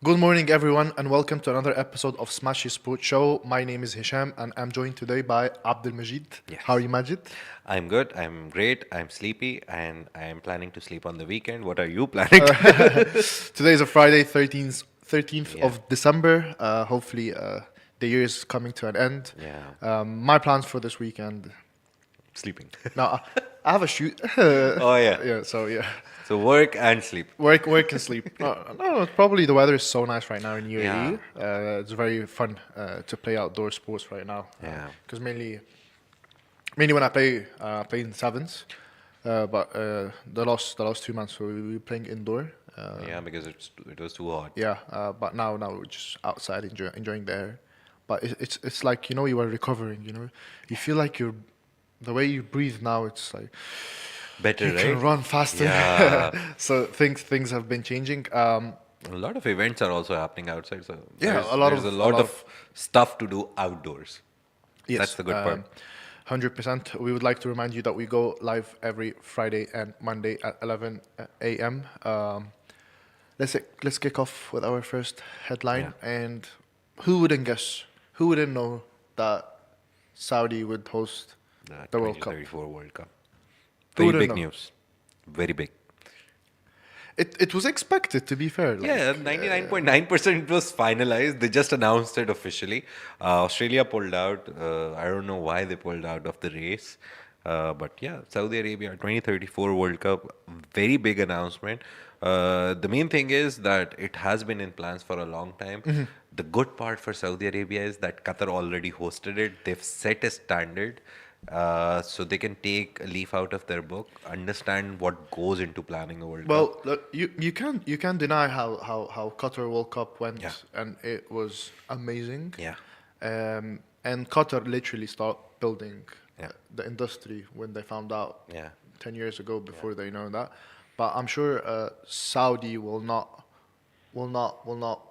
Good morning, everyone, and welcome to another episode of Smashi Sports Show. My name is Hisham, and I'm joined today by Abdul Majid. How are Yes. you, Majid? I'm good. I'm great. I'm sleepy and I'm planning to sleep on the weekend. What are you planning to do? Today is a Friday, 13th Yeah. of December. Hopefully, the year is coming to an end. Yeah. My plans for this weekend. Sleeping. Now, I have a shoot. Oh, yeah. Yeah, so yeah, So work and sleep. work and sleep. No, probably the weather is so nice right now in UAE. Yeah. It's very fun to play outdoor sports right now. Yeah. Because mainly when I play in sevens, but the last 2 months we were playing indoor. Yeah, because it was too hot. Yeah, but now we're just outside enjoying the air. But it's like you are recovering. You feel like you're the way you breathe now. It's like Better, you can right? run faster. Yeah. So things have been changing. A lot of events are also happening outside, so Yeah, there's a lot of stuff to do outdoors. That's yes, the good part. 100%. We would like to remind you that we go live every Friday and Monday at 11 a.m. Let's kick off with our first Yeah. headline. And who wouldn't guess? Who wouldn't know that Saudi would host The the World Cup? 2034 World Cup. Who Very wouldn't big know? news. Very big. It was expected, to be fair. Yeah, 99.9% it was finalized. They just announced it officially. Australia pulled out. I don't know why they pulled out of the race. But yeah, Saudi Arabia 2034 World Cup, very big announcement. The main thing is that it has been in plans for a long time. The good part for Saudi Arabia is that Qatar already hosted it. They've set a standard. So they can take a leaf out of their book, understand what goes into planning a World Cup. Well, look, you can't deny how Qatar World Cup Yeah, went, and it was amazing. yeah, And Qatar literally started building yeah, the industry when they found out yeah. 10 years ago. Yeah. Before they know that, but I'm sure Saudi will not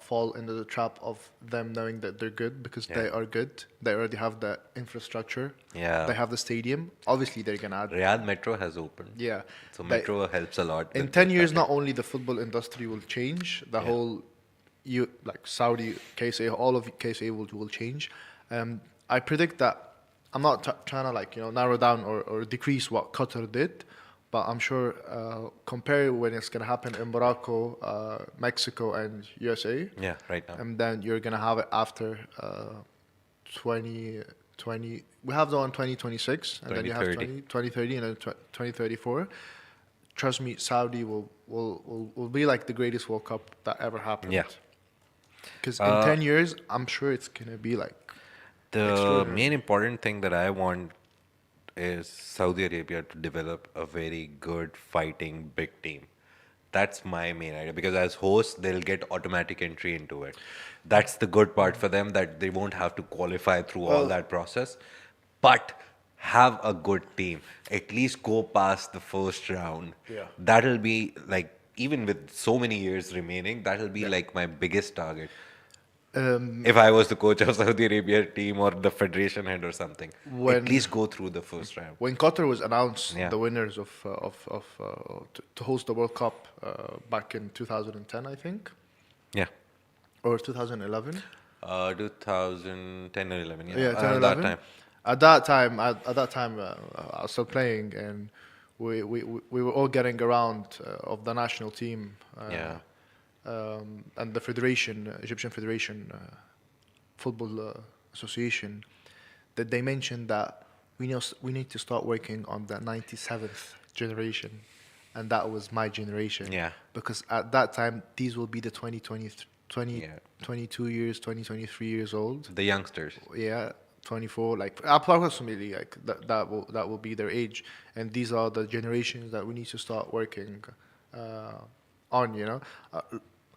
fall into the trap of them knowing that they're good because Yeah. they are good. They already have the infrastructure. Yeah. They have the stadium. Obviously, they're gonna add. Riyadh Metro has opened. Yeah, So they, Metro helps a lot in with the 10 years, traffic. not only the football industry will change, the Yeah. whole like Saudi KSA, all of KSA will change. I predict that I'm not trying to narrow down or decrease what Qatar did, but I'm sure compare when it's gonna happen in Morocco, Mexico, and USA, Yeah, right now. and then you're gonna have it after 2020. We have the one 2026, and then you have 2030. 2030, and then 2034. Trust me, Saudi will be like the greatest World Cup that ever happened. Yeah. Because in Uh, 10 years, I'm sure it's gonna be like the extraordinary. main important thing that I want is Saudi Arabia to develop a very good fighting big team. That's my main idea because as hosts, they'll get automatic entry into it. That's the good part for them that they won't have to qualify through all Well, that process, but have a good team. At least go past the first round. Yeah. That'll be like, even with so many years remaining, that'll be Yeah. like my biggest target. Um, If I was the coach of Saudi Arabia team or the federation head or something, at when least go through the first round. when Qatar was announced Yeah. the winners to host the World Cup back in 2010, I think, Yeah. or 2011. 2010 or 11, yeah. Yeah, 10 or That 11. time. At that time, I was still playing, and we were all getting around of the national team. Yeah. And the federation, Egyptian Federation Football Association, that they mentioned that we need to start working on the 97th generation, and that was my generation. Yeah. Because at that time, these will be the 20, Yeah. 22 years, 23 years old. The youngsters. Yeah, 24. Like approximately, like that will be their age, and these are the generations that we need to start working uh, on.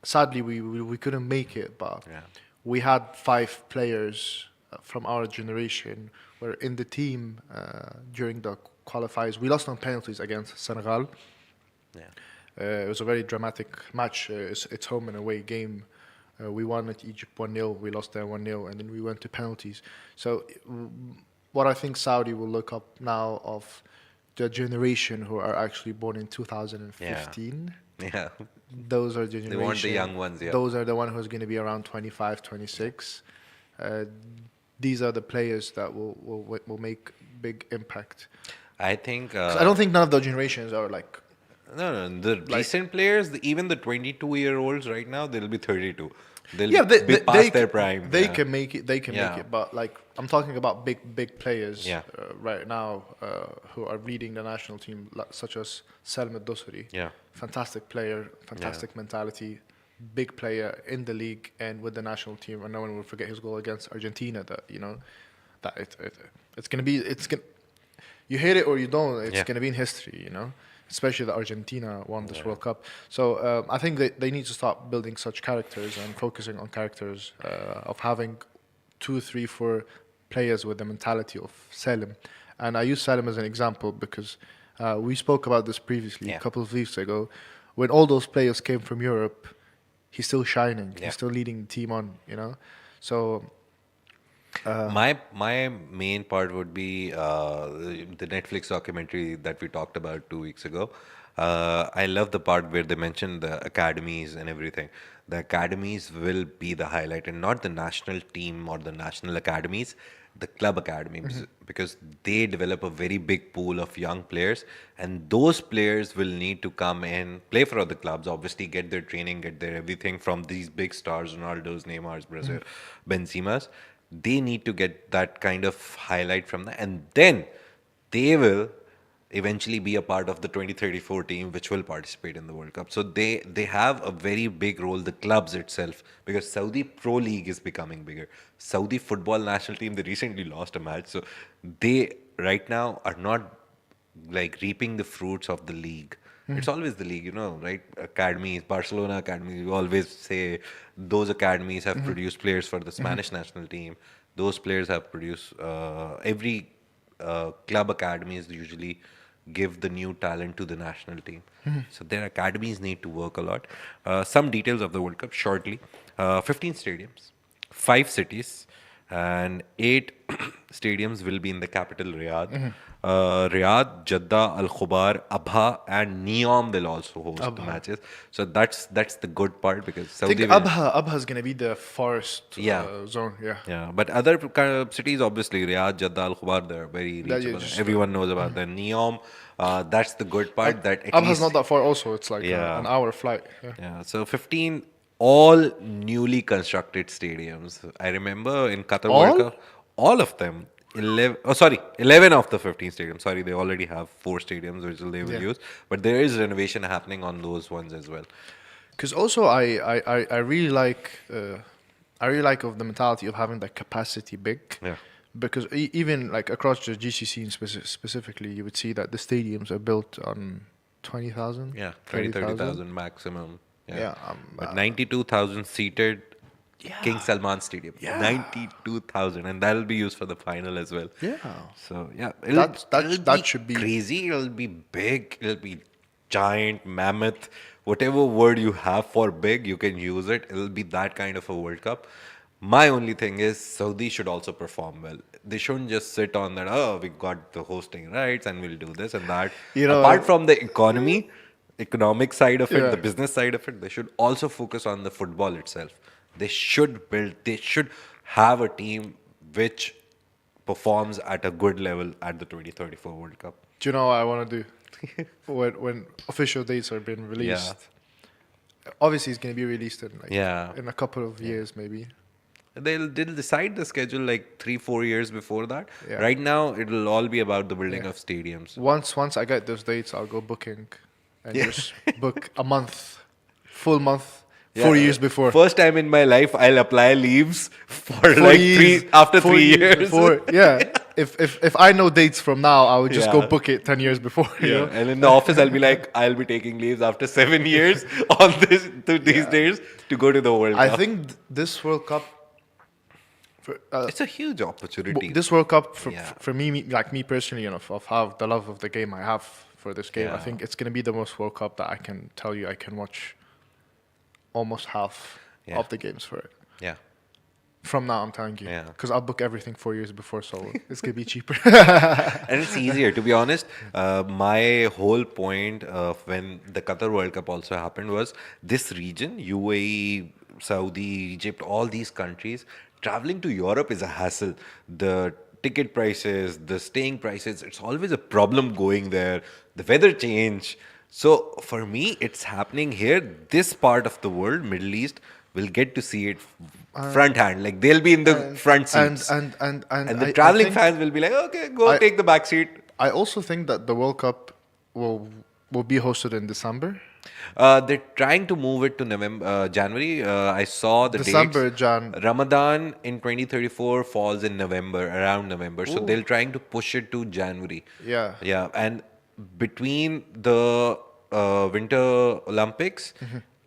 Sadly, we couldn't make it, but Yeah. we had 5 players from our generation were in the team during the qualifiers. We lost on penalties against Senegal. Yeah. It was a very dramatic match. It's home and away game. We won at Egypt 1-0. We lost there 1-0, and then we went to penalties. So, what I think Saudi will look up now of the generation who are actually born in 2015. Yeah. Those are the They generation. want the young ones, yeah. Those are the one who's going to be around 25, 26. These are the players that will make big impact. I think 'Cause I don't think none of the generations are like no, the recent players, even the 22-year-olds right now, they'll be 32. They'll yeah, be past their prime. They Yeah. can make it. They can make Yeah. it. But like I'm talking about big players Yeah. right now who are leading the national team, such as Salem Dosri. Yeah. Fantastic player, fantastic mentality, big player in the league and with the national team. And no one will forget his goal against Argentina. That that it's gonna be you hate it or you don't. It's Yeah. gonna be in history. Especially that Argentina won this World Cup. So I think they need to start building such characters and focusing on characters of having 2, 3, 4 players with the mentality of Salim. And I use Salim as an example because we spoke about this previously a couple of weeks ago. When all those players came from Europe, he's still shining. Yeah. He's still leading the team on, So My main part would be the Netflix documentary that we talked about 2 weeks ago. I love the part where they mentioned the academies and everything. The academies will be the highlight, and not the national team or the national academies, the club academies, because they develop a very big pool of young players, and those players will need to come in, play for other clubs, obviously get their training, get their everything from these big stars, Ronaldo's, Neymar's, Brazil, Benzema's. They need to get that kind of highlight from that, and then they will eventually be a part of the 2034 team which will participate in the World Cup. So they have a very big role, the clubs itself, because Saudi Pro League is becoming bigger. Saudi football national team, they recently lost a match, so they right now are not like reaping the fruits of the league. It's always the league, right? Academies, Barcelona academies, we always say those academies have produced players for the Spanish national team. Those players have produced every club academies usually give the new talent to the national team. So their academies need to work a lot. Some details of the World Cup shortly. 15 stadiums, 5 cities, and 8 stadiums will be in the capital Riyadh. Riyadh, Jeddah, Al Khobar, Abha, and Neom will also host the matches. So that's the good part because I Saudi think will, Abha is going to be the forest zone. Yeah. yeah, but other kind of cities, obviously, Riyadh, Jeddah, Al Khobar, they're very That you reachable. just- Everyone knows about them. Neom, that's the good part. That at Abha's least, not that far. Also, it's like Yeah. an hour flight. Yeah. yeah. So 15 all newly constructed stadiums. I remember in Qatar All? World Cup, all of them. 11 of the 15 stadiums. Sorry, they already have 4 stadiums which they will use, but there is renovation happening on those ones as well. Because also I really like of the mentality of having that capacity big. Yeah. Because even like across the GCC specifically, you would see that the stadiums are built on 20,000. Yeah, 30,000 maximum. Yeah, but 92,000 seated King Salman Stadium. Yeah. 92,000, and that'll be used for the final as well. Yeah. So yeah, That should be crazy. It'll be big. It'll be giant, mammoth, whatever word you have for big, you can use it. It'll be that kind of a World Cup. My only thing is Saudi should also perform well. They shouldn't just sit on that, oh, we got the hosting rights and we'll do this and that. Apart from the economic side of it, the business side of it, they should also focus on the football itself. They should have a team which performs at a good level at the 2034 World Cup. Do you know what I want to do? when official dates are being released. Obviously, it's going to be released in in a couple of years, maybe. They'll decide the schedule like 3-4 years before that. Yeah. Right now, it'll all be about the building of stadiums. Once I get those dates, I'll go booking and just book a month, full month, 4 years before. First time in my life, I'll apply leaves for 4 like years, 3 years. Before. Yeah. If I know dates from now, I would just go book it 10 years before. You know? And in the office, I'll be like, I'll be taking leaves after 7 years on these days to go to the World Cup. I think this World Cup. It's a huge opportunity. This World Cup for me, like me personally, of how the love of the game I have for this game, I think it's going to be the most World Cup that I can tell you I can watch almost half of the games for it. Yeah. From now, I'm telling you. Yeah. Because I'll book everything 4 years before, so it's going to be cheaper. And it's easier, to be honest. My whole point of when the Qatar World Cup also happened was this region, UAE, Saudi, Egypt, all these countries, traveling to Europe is a hassle. The ticket prices, the staying prices, it's always a problem going there. The weather change. So for me, it's happening here. This part of the world, Middle East, will get to see it front hand. Like they'll be in the front seats. And the I traveling think fans will be like, okay, go I take the back seat. I also think that the World Cup will be hosted in December. They're trying to move it to November, January. I saw the December, dates. Jan. Ramadan in 2034 falls in November, around November. So they're trying to push it to January. Yeah. Yeah, and between the Winter Olympics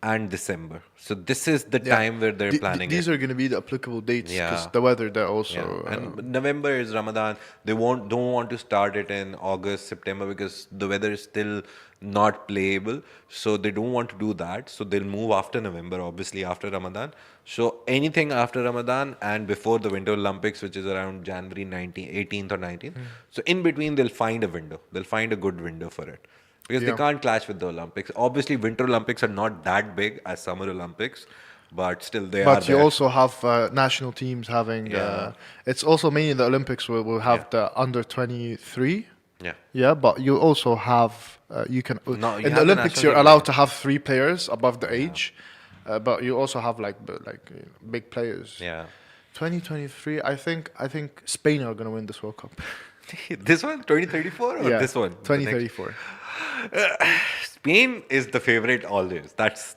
and December. So this is the Yeah. time where they're planning These it. are going to be the applicable dates because Yeah. the weather there also. Yeah, and November is Ramadan. They don't want to start it in August, September because the weather is still not playable. So they don't want to do that. So they'll move after November, obviously after Ramadan. So anything after Ramadan and before the Winter Olympics, which is around January 19th, 18th or 19th. So in between, they'll find a window. They'll find a good window for it. Because they Yeah. can't clash with the Olympics. Obviously, Winter Olympics are not that big as Summer Olympics, but still they are But you there. also have national teams having. Yeah. It's also mainly the Olympics will have Yeah. the under 23. Yeah. Yeah, but you also have you can No, you in the have the Olympics national you're team, allowed right? to have 3 players above the age, but you also have big players. Yeah. 2023, I think Spain are gonna win this World Cup. This one, 2034 or Yeah, this one? The next- 2034. Spain is the favorite always. That's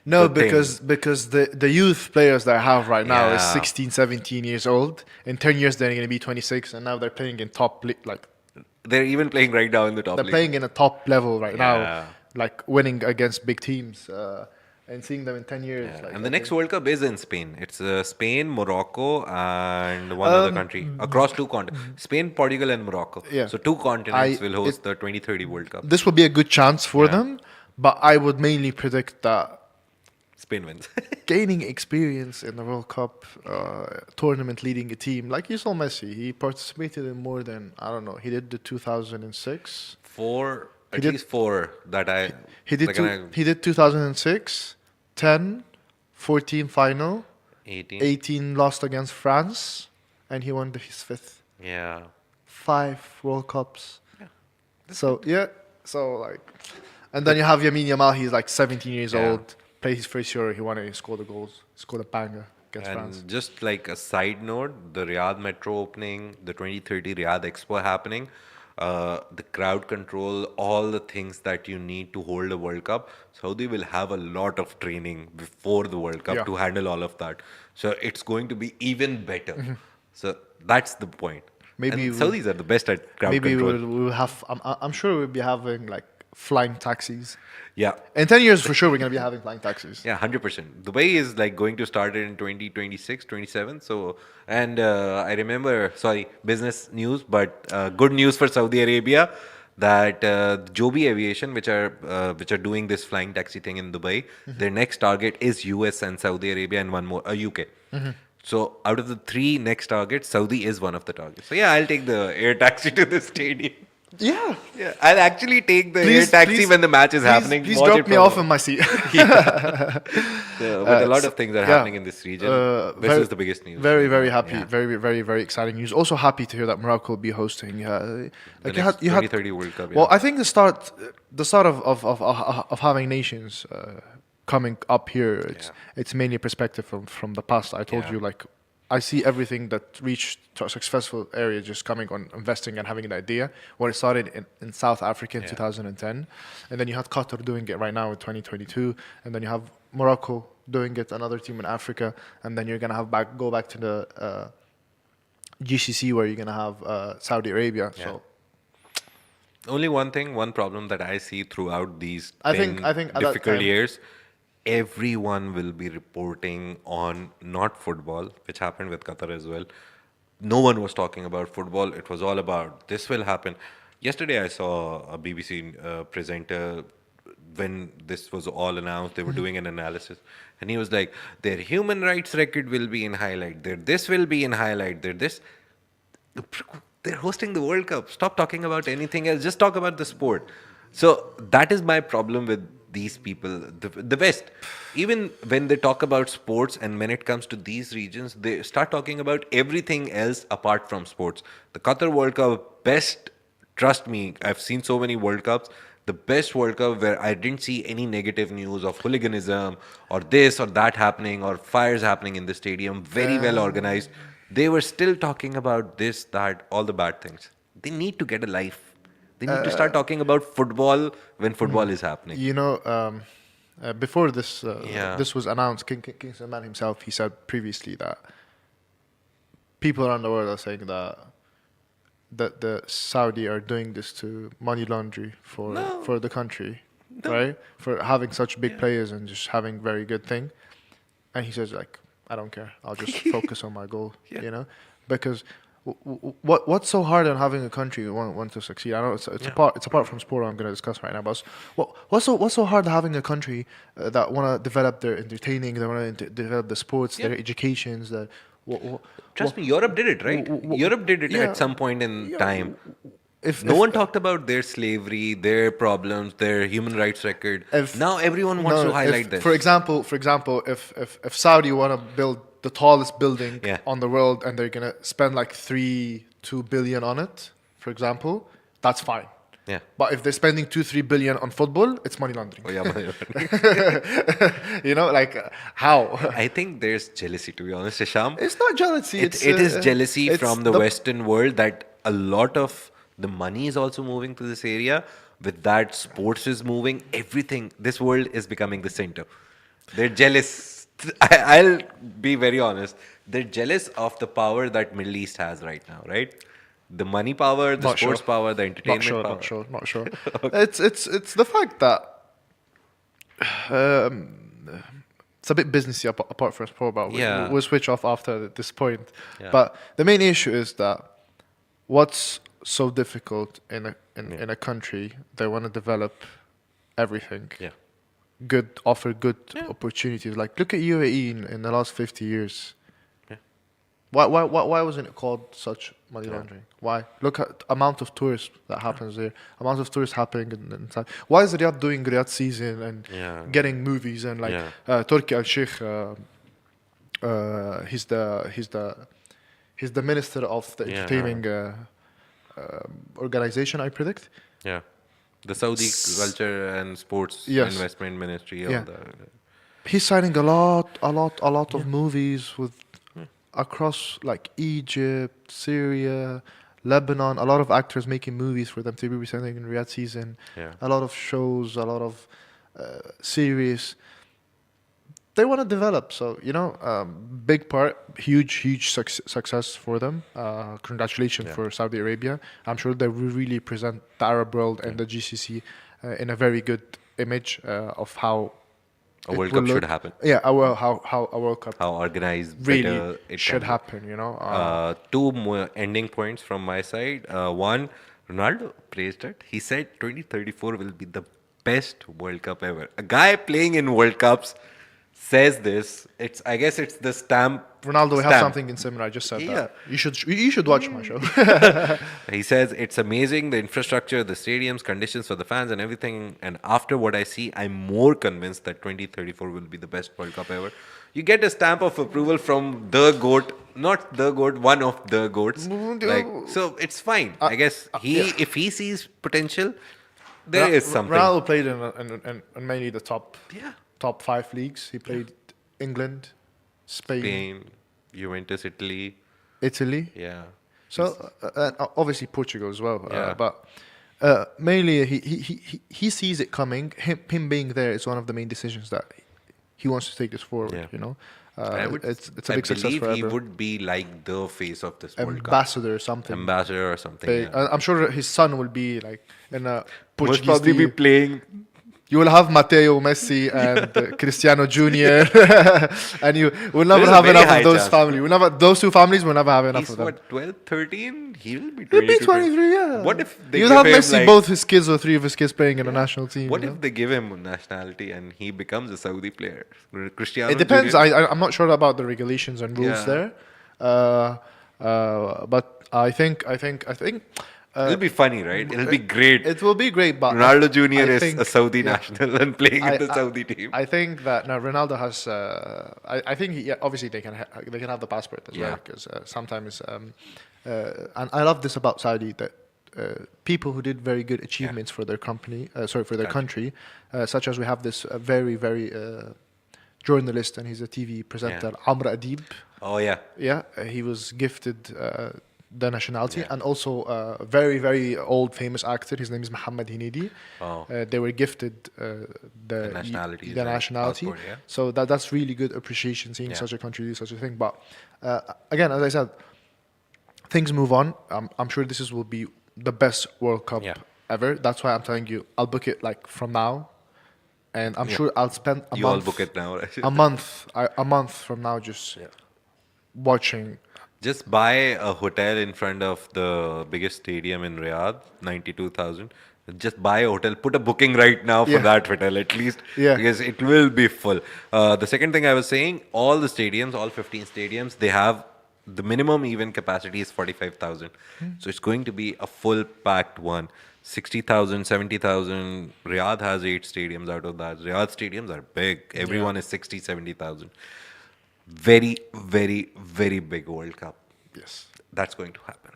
No, the thing. because the youth players that I have right now is Yeah. 16, 17 years old. In 10 years they're gonna be 26, and now they're playing in They're even playing right now in the top they're league. playing in a top level right Yeah. now, like winning against big teams, and seeing them in 10 years. Yeah. Like, And I the next think- World Cup is in Spain. It's Spain, Morocco, and one other country across two continents. Spain, Portugal, and Morocco. Yeah. So two continents I- will host the 2030 World Cup. this would be a good chance for Yeah. them, but I would mainly predict that Spain wins. gaining experience in the World Cup tournament, leading a team like you saw Messi, he participated in more than I don't know. He did the 2006. Four, He at did- least four that I. He did like, two, and I- he did 2006, 10, 14 final, 18. 18 lost against France, and he won his fifth. Yeah. 5 World Cups. So yeah, so like, and then you have Yamin Yamal. He's like 17 years Yeah. old. Played his first Euro. He won it. He scored the goals. Scored a banger against France. And just like a side note, the Riyadh Metro opening, the 2030 Riyadh Expo happening, the crowd control, all the things that you need to hold a World Cup. Saudi will have a lot of training before the World Cup Yeah. to handle all of that. So it's going to be even better. So that's the point. Maybe And we'll- Saudis are the best at crowd Maybe control. we'll have. I'm sure we'll be having like flying taxis. Yeah. In 10 years, for sure, we're gonna be having flying taxis. Yeah, 100%. Dubai is like going to start it in 2026, 27. So, and I remember, sorry, business news, but good news for Saudi Arabia that Joby Aviation, which are doing this flying taxi thing in Dubai, their next target is US and Saudi Arabia and one more, UK. So out of the 3 next targets, Saudi is one of the targets. So yeah, I'll take the air taxi to the stadium. Yeah. Yeah, I'll actually take the air taxi when the match is happening. Please watch drop it me from off home. in my seat. But a lot of things are happening in this region. This very- is the biggest news. Very, very happy. Yeah. Very, very, very exciting news. Also happy to hear that Morocco will be hosting. The Like next 2030 World Cup. Well, I think the start of having nations coming up here, it's mainly a perspective from the past. I told Yeah. you, like, I see everything that reached to a successful area just coming on investing and having an idea. When it started in South Africa in 2010, and then you had Qatar doing it right now in 2022, and then you have Morocco doing it, another team in Africa, and then you're gonna have go back to the GCC where you're gonna have Saudi Arabia. Yeah. So Only one problem that I see throughout these I think at that difficult time- years, everyone will be reporting on not football, which happened with Qatar as well. No one was talking about football. It was all about this will happen. Yesterday, I saw a BBC presenter when this was all announced, they were doing an analysis, and he was like, their human rights record will be in highlight, their this will be in highlight, their this. They're hosting the World Cup. Stop talking about anything else. Just talk about the sport. So that is my problem with these people. The West, even when they talk about sports and when it comes to these regions, they start talking about everything else apart from sports. The Qatar World Cup, best, trust me, I've seen so many World Cups. The best World Cup where I didn't see any negative news of hooliganism or this or that happening or fires happening in the stadium. Very well organized. They were still talking about this, that, all the bad things. They need to get a life. They need to start talking about football when football is happening. You know, before this Yeah. this was announced, King Salman himself, he said previously that people around the world are saying that the Saudi are doing this to money laundry for the country, right? For having such big players and just having very good thing. And he says like, I don't care. I'll just focus on my goal, you know, because what's so hard on having a country want to succeed? I know it's apart from sport I'm going to discuss right now, but what's so hard having a country that want to develop their entertaining, they want to develop the sports, their educations, that. Trust me, Europe did it, right? Europe did it at some point in time. No one talked about their slavery, their problems, their human rights record. Now everyone wants to highlight this. For example, if Saudi want to build the tallest building on the world and they're gonna spend like 2 billion on it, for example, that's fine. Yeah. But if they're spending 2-3 billion on football, it's money laundering. Oh, yeah, money laundering. You know, like how? I think there's jealousy, to be honest, Hisham. It's not jealousy. It is jealousy from the Western world that a lot of the money is also moving to this area. With that, sports is moving. Everything. This world is becoming the center. They're jealous. I'll be very honest. They're jealous of the power that Middle East has right now, right? The money power, the sports power, the entertainment power. Not sure. It's the fact that it's a bit businessy apart from sport, but we'll switch off after this point. Yeah. But the main issue is that what's so difficult in a country, they want to develop everything. Yeah. Offer good opportunities. Like look at UAE in the last 50 years. Why wasn't it called such money laundering? Why? Look at amount of tourists that happens there. Amount of tourists happening inside. Why is Riyadh doing Riyadh season and getting movies and like Turki Al Sheikh? He's the minister of the entertaining organization, I predict. Yeah, the Saudi Culture and Sports Investment Ministry. He's signing a lot of movies with. Across like Egypt, Syria, Lebanon, a lot of actors making movies for them to be presenting in Riyadh season. A lot of shows, a lot of series. They want to develop, so you know, big part, huge success for them. Congratulations for Saudi Arabia. I'm sure they will really present the Arab world and the GCC in a very good image of how. A World Cup should happen. Yeah, how a World Cup. How organized really it should happen, you know. Two more ending points from my side. One, Ronaldo praised it. He said 2034 will be the best World Cup ever. A guy playing in World Cups says this. I guess it's the stamp. Ronaldo, we have something in similar. I just said that. You should watch my show. He says it's amazing, the infrastructure, the stadiums, conditions for the fans and everything. And after what I see, I'm more convinced that 2034 will be the best World Cup ever. You get a stamp of approval from the GOAT, not the GOAT, one of the GOATs. Like, so it's fine. I guess if he sees potential, there is something. Ronaldo played in mainly the top 5 leagues. He played England, Spain, Juventus, Italy. Yeah. So obviously Portugal as well. But mainly he sees it coming. Him being there is one of the main decisions that he wants to take this forward. You know, it's a big success for he would be like the face of this World Cup. Ambassador or something. Yeah. I'm sure his son will be like in a Portuguese. Most probably be playing. you will have Matteo, Messi, and Cristiano Jr. and you will never There's a have very enough high of those chance. families. We'll never, those two families will never have enough He's of them. what, 12, 13? He will be He'll 22. be 23, yeah. What if they You'll give have him Messi, like, both his kids or three of his kids playing in a national team. what you if know? they give him nationality and he becomes a Saudi player? Cristiano It depends. Jr.? I'm not sure about the regulations and rules Yeah. there. But I think. It'll be funny, right? It'll be great. It will be great, but Ronaldo Jr. I is think- a Saudi yeah. national and playing I- in the I- Saudi team. I think that now Ronaldo has. I think yeah, obviously they can have the passport as well Yeah. because sometimes and I love this about Saudi that people who did very good achievements for their company, for their Gotcha. country, such as we have this very journalist and he's a TV presenter, Amr Adib. Oh, yeah. Yeah, he was gifted the nationality, Yeah. and also a very old famous actor. His name is Mohammed Hinidi. Oh. They were gifted the nationality, the the nationality. passport, yeah. So that's really good appreciation seeing Yeah. such a country do such a thing. But again, as I said, things move on. I'm sure will be the best World Cup Yeah. ever. That's why I'm telling you, I'll book it like from now, and I'm Yeah. sure I'll spend a You all month. book it now, right? A month from now, just Yeah. watching. Just buy a hotel in front of the biggest stadium in Riyadh, 92,000. Just buy a hotel, put a booking right now for Yeah. that hotel at least, Yeah. because it will be full. The second thing I was saying, all the stadiums, all 15 stadiums, they have the minimum even capacity is 45,000. So it's going to be a full packed one. 60,000, 70,000. Riyadh has 8 stadiums out of that. Riyadh stadiums are big. Everyone is 60, 70,000. Very big World Cup. Yes. That's going to happen.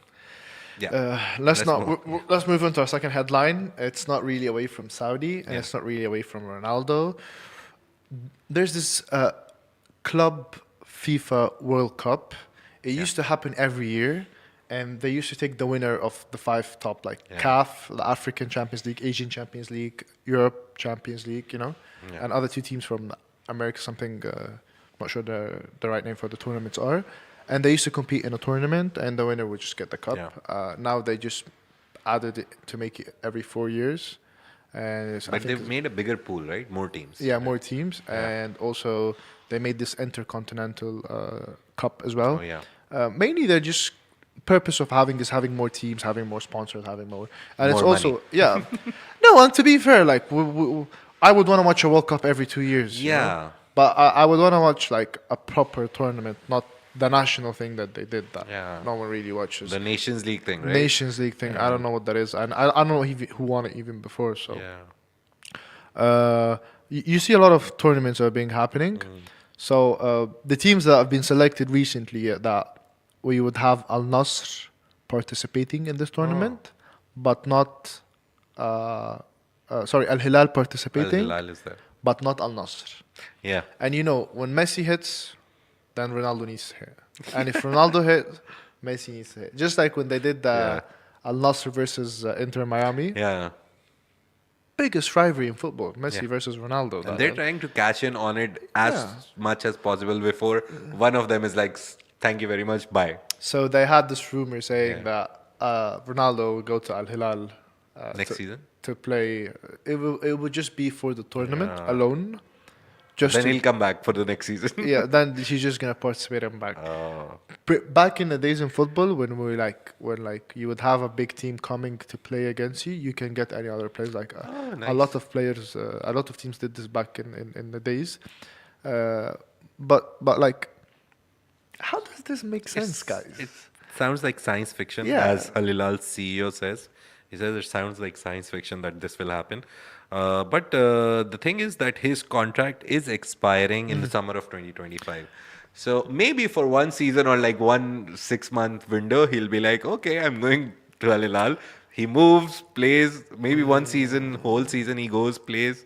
Yeah. Let's move on. let's move on to our second headline. It's not really away from Saudi, and Yeah. it's not really away from Ronaldo. There's this club FIFA World Cup. It used to happen every year, and they used to take the winner of the 5 top, like Yeah. CAF, the African Champions League, Asian Champions League, Europe Champions League, Yeah. and other 2 teams from America. Something not sure the right name for the tournaments are. And they used to compete in a tournament, and the winner would just get the cup. Yeah. Now they just added it to make it every 4 years. And I But think they've made a bigger pool, right? More teams. yeah, more teams, and also they made this intercontinental cup as well. Oh, yeah. Mainly, they're just purpose of having is having more teams, having more sponsors, having more, and it's More also money. yeah. No, and to be fair, like I would want to watch a World Cup every 2 years. you know? Yeah. But I would want to watch like a proper tournament, not the national thing that they did that Yeah. no one really watches. The Nations League thing, right? Nations League thing, I don't know what that is, and I don't know who won it even before. So Yeah. you see a lot of tournaments are being happening. So the teams that have been selected recently that we would have Al Nasr participating in this tournament, but not sorry, Al Hilal participating, Al Hilal is there. but not Al Nasr. Yeah. And when Messi hits, then Ronaldo needs to hit. And if Ronaldo hits, Messi needs to hit. Just like when they did the Yeah. Al Nassr versus Inter Miami. Yeah. Biggest rivalry in football, Messi Yeah. versus Ronaldo. And they're trying to cash in on it as Yeah. much as possible before one of them is like, thank you very much, bye. So they had this rumor saying Yeah. that Ronaldo will go to Al Hilal Next season? to play. It would just be for the tournament Yeah. alone. Just Then to- he'll come back for the next season. yeah, then he's just gonna participate and back. Oh. Back in the days in football, when you would have a big team coming to play against you, you can get any other players. Like Oh, a nice. lot of players, a lot of teams did this back in the days. But like, how does this make sense, guys? It sounds like science fiction, Yeah. as Hilal's CEO says. He says it sounds like science fiction that this will happen. But the thing is that his contract is expiring in the summer of 2025. So maybe for one season or like 1 6-month window, he'll be like, okay, I'm going to Al Hilal. He moves, plays, maybe one season, whole season he goes, plays,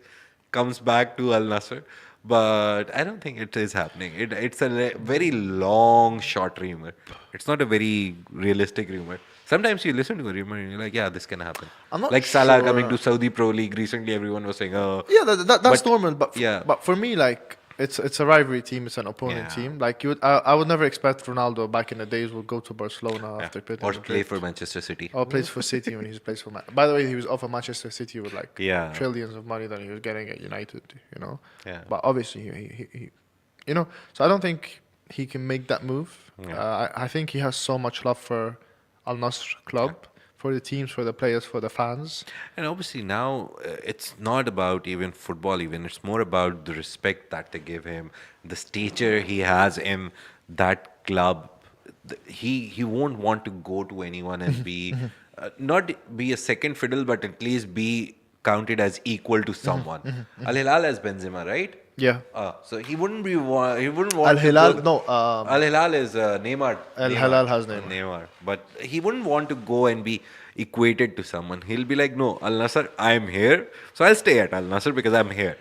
comes back to Al Nassr. But I don't think it is happening. It's a very long shot rumor. It's not a very realistic rumor. Sometimes you listen to a rumor and you're like, yeah, this can happen. I'm not Like Salah sure. coming to Saudi Pro League recently, everyone was saying, oh, Yeah, that's But- normal. But yeah. but for me, like it's a rivalry team. It's an opponent Yeah. team. Like I would never expect Ronaldo back in the days would go to Barcelona Yeah. after Peter Or Madrid. play for Manchester City. Or plays for City when he plays for. By the way, he was offered Manchester City with like Yeah. trillions of money that he was getting at United. You know, Yeah. but obviously he you know. So I don't think he can make that move. Yeah. I think he has so much love for Al Nassr club, for the teams, for the players, for the fans. And obviously now it's not about even football even it's more about the respect that they give him, the stature he has in that club. He won't want to go to anyone and be not be a second fiddle but at least be counted as equal to someone. Al Hilal has Benzema, right? Yeah. So he wouldn't want Al to Hilal, go. no. Al Hilal is Neymar. Al Neymar. Hilal has Neymar. Neymar. But he wouldn't want to go and be equated to someone. He'll be like, no, Al Nassr, I'm here. So I'll stay at Al Nassr because I'm here.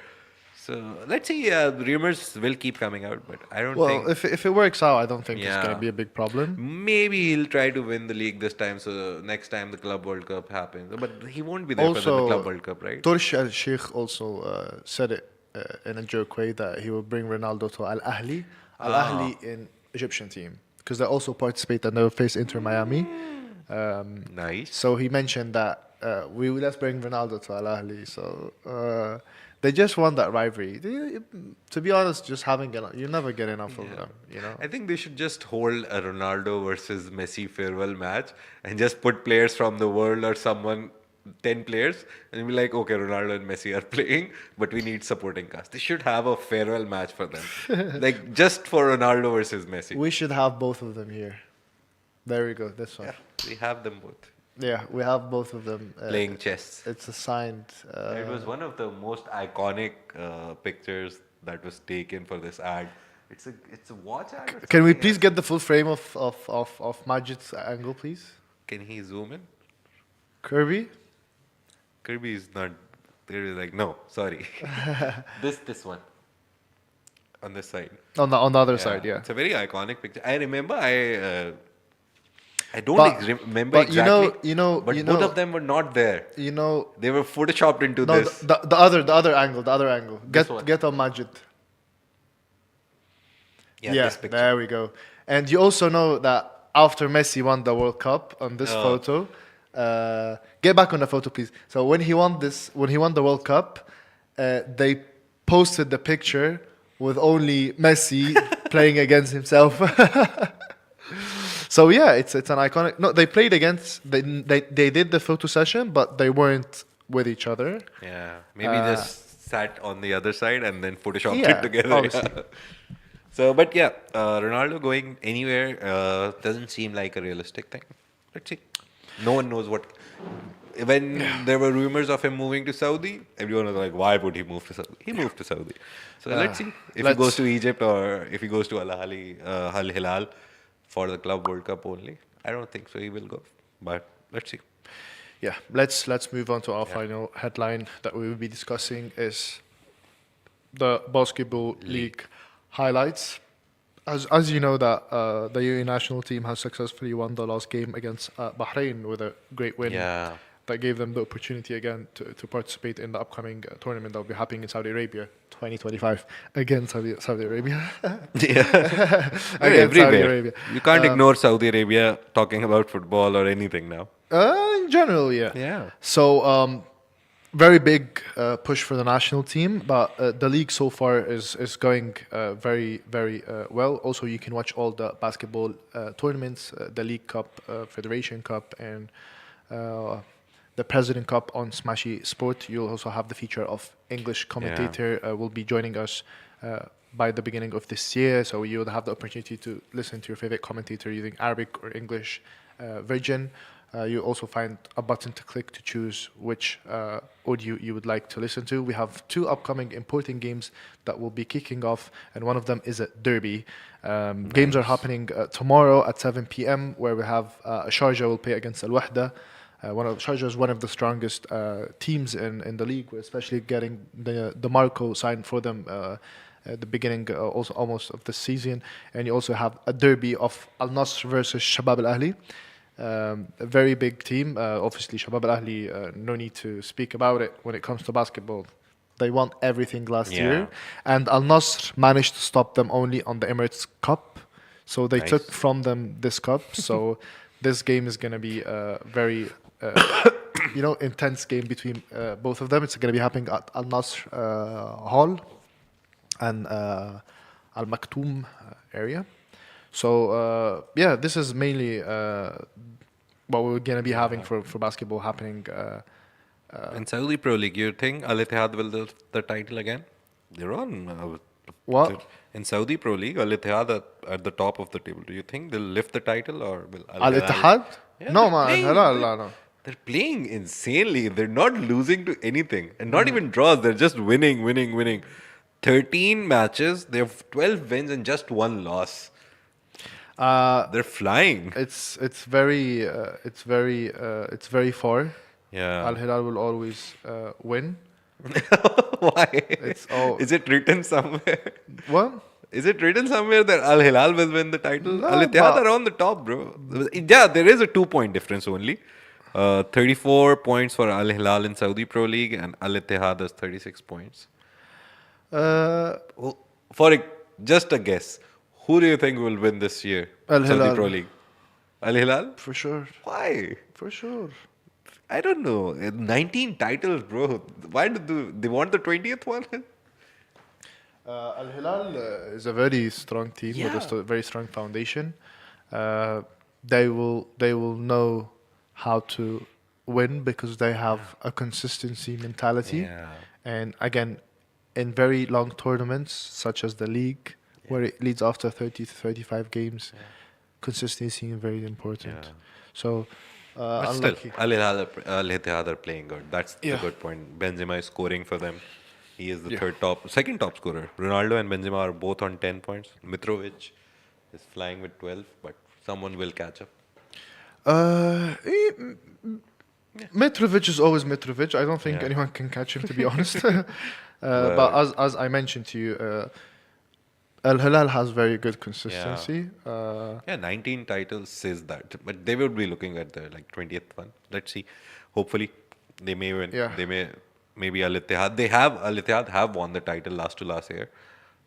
So let's see. Rumors will keep coming out, but I don't Well, think. if it works out, I don't think it's Yeah. going to be a big problem. Maybe he'll try to win the league this time. So next time the Club World Cup happens, but he won't be there for the Club World Cup, right? Tursh Al Sheikh also said it in a joke way that he will bring Ronaldo to Al Ahli. Al Ahli in Egyptian team because they also participate and they will face Inter Miami. Nice. So he mentioned that let's bring Ronaldo to Al Ahli. So they just won that rivalry. To be honest, just you never get enough of them. You know. I think they should just hold a Ronaldo versus Messi farewell match and just put players from the world or someone, 10 players, and be like, okay, Ronaldo and Messi are playing, but we need supporting cast. They should have a farewell match for them. Like, just for Ronaldo versus Messi. We should have both of them here. There we go. This one. Yeah, we have them both. Yeah, we have both of them Playing chess. It's a signed. It was one of the most iconic pictures that was taken for this ad. It's a watch ad. Or Can we something please else? get the full frame of Majid's angle, please? Can he zoom in? Kirby. Kirby is not. They're like, no, sorry. this one. On this side. On the other side, yeah. It's a very iconic picture. I remember I don't remember but exactly. you But know, both of them were not there. You know, They were photoshopped into no, this. the other angle. This one. Get on Majid. Yeah, this picture. there we go. And you also know that after Messi won the World Cup on this photo, get back on the photo, please. So when he won the World Cup, they posted the picture with only Messi playing against himself. So yeah, it's an iconic. No, they played against. They did the photo session, but they weren't with each other. Yeah, maybe just sat on the other side and then photoshopped Yeah, it together. obviously. Yeah. So, but yeah, Ronaldo going anywhere doesn't seem like a realistic thing. Let's see. No one knows what. When there were rumors of him moving to Saudi, everyone was like, "Why would he move to Saudi?" He moved to Saudi. So let's see if he goes to Egypt or if he goes to Al Hilal for the Club World Cup only. I don't think so. He will go, but let's see. Yeah, let's move on to our final headline that we will be discussing is the Basketball League highlights. As you know that the UAE national team has successfully won the last game against Bahrain with a great win. Yeah. That gave them the opportunity again to participate in the upcoming tournament that will be happening in Saudi Arabia 2025. Again, Saudi Arabia. Yeah. Again, Everywhere. Saudi Arabia. You can't ignore Saudi Arabia talking about football or anything now. In general, yeah. Yeah. So, very big push for the national team, but the league so far is going very, very well. Also, you can watch all the basketball tournaments, the League Cup, Federation Cup, and the President Cup on Smashi Sport. You'll also have the feature of English commentator will be joining us by the beginning of this year. So you'll have the opportunity to listen to your favorite commentator using Arabic or English version. You also find a button to click to choose which audio you would like to listen to. We have 2 upcoming important games that will be kicking off, and one of them is a derby. Games are happening tomorrow at 7 p.m. where we have Sharjah will play against Al Wahda. Sharjah is one of the strongest teams in the league. We're especially getting the Marco signed for them at the beginning also almost of the season. And you also have a derby of Al Nassr versus Shabab Al Ahli. A very big team. Obviously, Shabab Al Ahli, no need to speak about it when it comes to basketball. They won everything last Yeah. year, and Al Nasr managed to stop them only on the Emirates Cup. So they took Nice. from them this cup. So this game is going to be a very, intense game between both of them. It's going to be happening at Al Nasr Hall and Al Maktoum area. So yeah, this is mainly what we're going to be having for basketball happening. In Saudi Pro League, you think Al Ittihad will lift the title again? They're on. What? In Saudi Pro League, Al Ittihad at the top of the table. Do you think they'll lift the title or will Al Al Hilal? Ittihad? Yeah, No, they're man. Al playing. Hilal, no. They're playing insanely. They're not losing to anything, and not even draws. They're just winning, winning, winning. 13 matches. They have 12 wins and just one loss. They're flying. It's very far. Yeah. Al Hilal will always win. Why? It's all Is it written somewhere? what? Is it written somewhere that Al Hilal will win the title? No, Al Ittihad but- are on the top, bro. Yeah, there is a 2-point difference only. 34 points for Al Hilal in Saudi Pro League, and Al Ittihad has 36 points. Well, just a guess, who do you think will win this year? Al Saudi Hilal. Pro League. Al Hilal? For sure. Why? For sure. I don't know. 19 titles, bro. Why do they want the 20th one? Al Hilal is a very strong team with Yeah. a very strong foundation. They will know how to win because they have a consistency mentality. Yeah. And again, in very long tournaments such as the league, where it leads after 30 to 35 games, consistency is very important. Yeah. So, But still, unlucky. Al Ittihad are playing good. That's the Yeah. good point. Benzema is scoring for them. He is the Yeah. second top scorer. Ronaldo and Benzema are both on 10 points. Mitrovic is flying with 12, but someone will catch up. Mitrovic is always Mitrovic. I don't think Yeah. anyone can catch him, to be honest. But as I mentioned to you, Al Hilal has very good consistency. Yeah, 19 titles says that, but they would be looking at the 20th one. Let's see. Hopefully, they may win. Yeah. They may. Maybe Al Ittihad. Al Ittihad have won the title last to last year.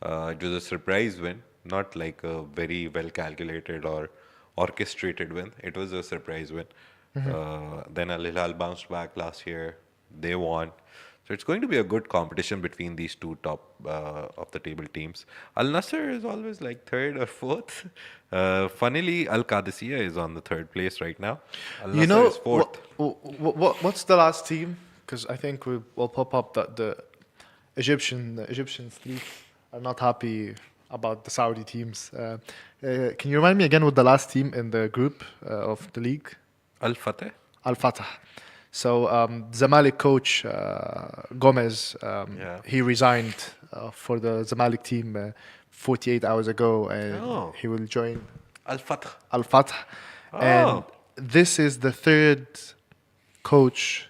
It was a surprise win, not like a very well calculated or orchestrated win. It was a surprise win. Then Al Hilal bounced back last year. They won. So it's going to be a good competition between these two top of the table teams. Al Nasser is always like third or fourth. Funnily, Al Qadisiyah is on the third place right now. Al You Nassr know is fourth. what's the last team? Because I think will pop up that the Egyptian streets are not happy about the Saudi teams. Can you remind me again what the last team in the group of the league? Al Fateh. Al Fatah. So Zamalek coach Gomez, Yeah. he resigned for the Zamalek team 48 hours ago, and Oh. he will join Al Fateh. Al Fatah. And Oh. this is the third coach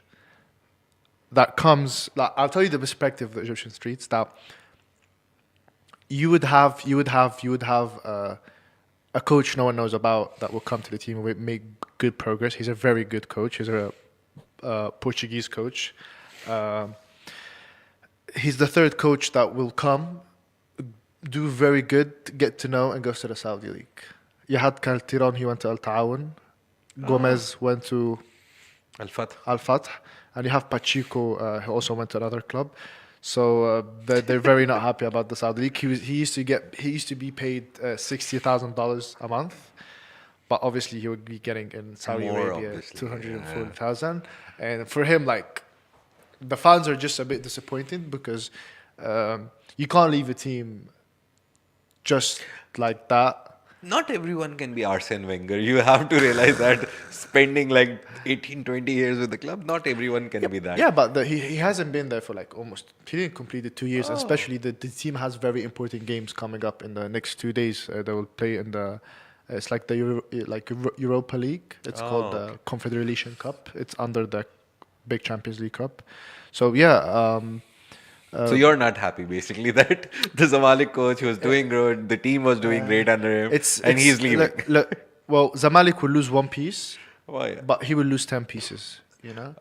that comes. Like, I'll tell you the perspective of the Egyptian streets that you would have a coach no one knows about that will come to the team and will make good progress. He's a very good coach. He's a Portuguese coach. He's the third coach that will come, do very good, get to know, and goes to the Saudi League. You had Kaltiron, he went to Al Ta'awun. Gomez went to Al Fateh. Al Fatah, and you have Pachico, who also went to another club. So they're very not happy about the Saudi League. He used to be paid $60,000 a month, but obviously he would be getting in Saudi More, Arabia obviously, 240,000. And for him, like, the fans are just a bit disappointed because you can't leave a team just like that. Not everyone can be Arsene Wenger. You have to realize that spending like 18, 20 years with the club, not everyone can be that. Yeah, but he hasn't been there for like he didn't complete the 2 years, and especially the team has very important games coming up in the next 2 days. They will play in it's like the Europa League. It's called the Confederation Cup. It's under the big Champions League Cup. So yeah. So you're not happy basically that the Zamalek coach was doing good, the team was doing great under him, and he's leaving. Well, Zamalek will lose one piece, Why? but he will lose 10 pieces. You know.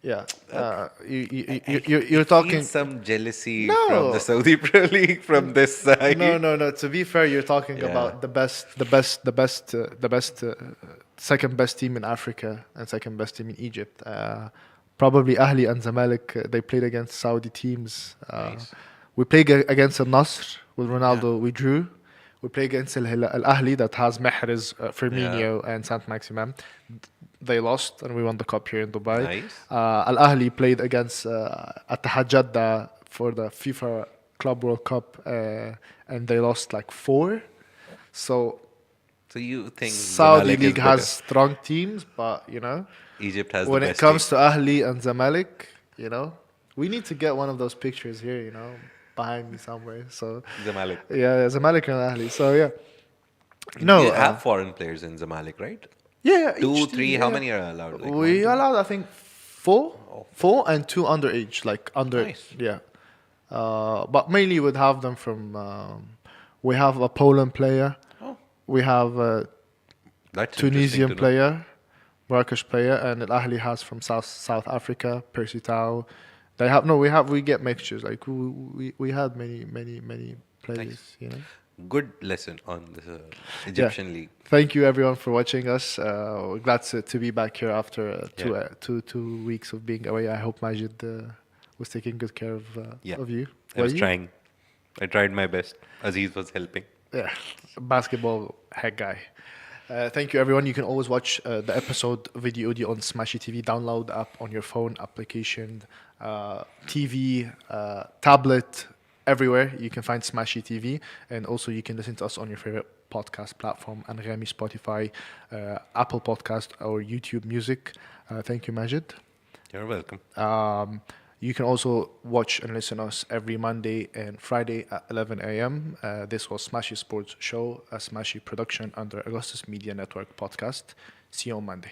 Yeah. I You're feel talking. some jealousy from the No. Saudi Pro League from this side. No. To be fair, you're talking Yeah. about the best, second best team in Africa and second best team in Egypt. Probably Ahli and Zamalek. They played against Saudi teams. Nice. We played against Al Nasr with Yeah. Ronaldo. We drew. We played against Al Ahli that has Mahrez, Yeah. Firmino, and Saint Maximin. They lost and we won the cup here in Dubai. Nice. Al Ahli played against Attihad Jeddah for the FIFA Club World Cup, and they lost like 4. So So you think Saudi Zamalek League is has better? strong teams, but Egypt has when the it best comes team. to Ahli and Zamalek, we need to get one of those pictures here, behind me somewhere. So Zamalek. yeah, Zamalek and Ahli. So yeah, You have foreign players in Zamalek, right? yeah, 2, each 3. team, How yeah. many are allowed? Like We 1, 2? allowed, I think, four and 2 underage, like under, Nice. yeah. But mainly we'd have them from. We have a Poland player. Oh, We have a that's interesting Tunisian to know. player, Marrakesh player, and Al Ahly has from South Africa, Percy Tau. They have no. We get mixtures. Like we had many players. Nice. Good lesson on the Egyptian league. Thank you everyone for watching us. We're glad to be back here after Yeah. two weeks of being away. I hope Majid was taking good care Yeah. of you. I Were was you? trying. I tried my best. Aziz was helping. Yeah, basketball head guy. Thank you, everyone. You can always watch the episode video audio on Smashi TV. Download the app on your phone, application, TV, tablet, everywhere. You can find Smashi TV, and also you can listen to us on your favorite podcast platform: Anghami, Spotify, Apple Podcast, or YouTube Music. Thank you, Majid. You're welcome. You can also watch and listen to us every Monday and Friday at 11 a.m. This was Smashi Sports Show, a Smashi production under Augustus Media Network podcast. See you on Monday.